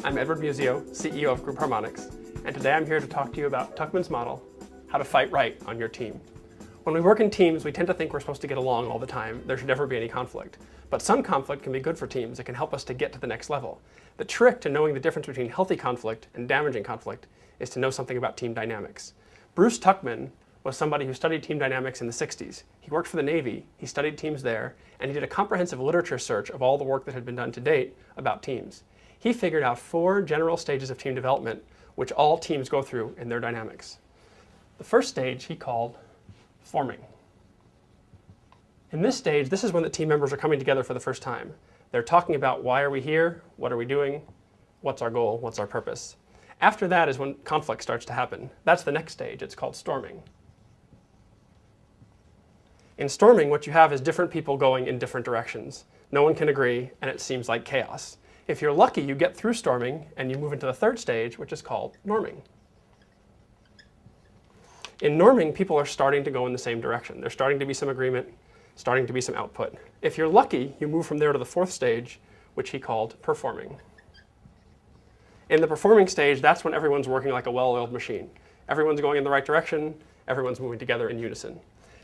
I'm Edward Musio, CEO of Group Harmonics, and today I'm here to talk to you about Tuckman's model, how to fight right on your team. When we work in teams, we tend to think we're supposed to get along all the time. There should never be any conflict. But some conflict can be good for teams. It can help us to get to the next level. The trick to knowing the difference between healthy conflict and damaging conflict is to know something about team dynamics. Bruce Tuckman was somebody who studied team dynamics in the 60s. He worked for the Navy, he studied teams there, and he did a comprehensive literature search of all the work that had been done to date about teams. He figured out 4 general stages of team development, which all teams go through in their dynamics. The first stage he called forming. In this stage, this is when the team members are coming together for the first time. They're talking about why are we here, what are we doing, what's our goal, what's our purpose. After that is when conflict starts to happen. That's the next stage. It's called storming. In storming, what you have is different people going in different directions. No one can agree, and it seems like chaos. If you're lucky, you get through storming, and you move into the third stage, which is called norming. In norming, people are starting to go in the same direction. There's starting to be some agreement, starting to be some output. If you're lucky, you move from there to the 4th stage, which he called performing. In the performing stage, that's when everyone's working like a well-oiled machine. Everyone's going in the right direction, everyone's moving together in unison.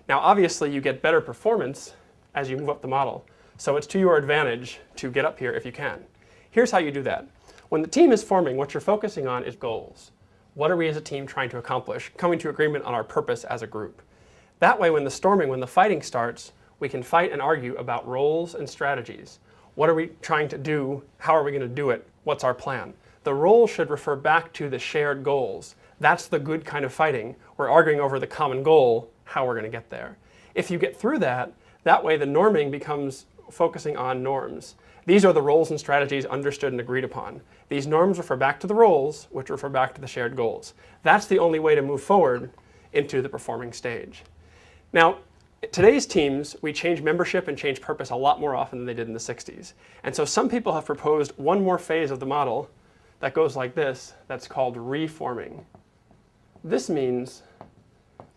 Now, obviously, you get better performance as you move up the model, so it's to your advantage to get up here if you can. Here's how you do that. When the team is forming, what you're focusing on is goals. What are we as a team trying to accomplish? Coming to agreement on our purpose as a group. That way, when the storming, when the fighting starts, we can fight and argue about roles and strategies. What are we trying to do? How are we going to do it? What's our plan? The role should refer back to the shared goals. That's the good kind of fighting. We're arguing over the common goal, how we're going to get there. If you get through that, that way the norming becomes focusing on norms. These are the roles and strategies understood and agreed upon. These norms refer back to the roles, which refer back to the shared goals. That's the only way to move forward into the performing stage. Now, today's teams, we change membership and change purpose a lot more often than they did in the 60s. And so some people have proposed one more phase of the model that goes like this, that's called reforming. This means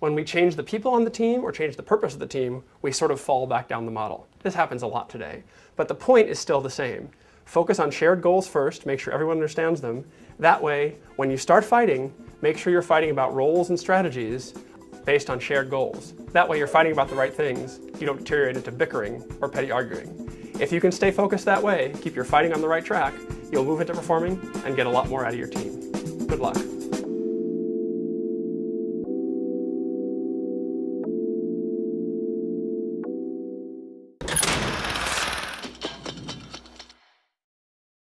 when we change the people on the team or change the purpose of the team, we sort of fall back down the model. This happens a lot today. But the point is still the same. Focus on shared goals first, make sure everyone understands them. That way, when you start fighting, make sure you're fighting about roles and strategies based on shared goals. That way you're fighting about the right things. You don't deteriorate into bickering or petty arguing. If you can stay focused that way, keep your fighting on the right track, you'll move into performing and get a lot more out of your team. Good luck.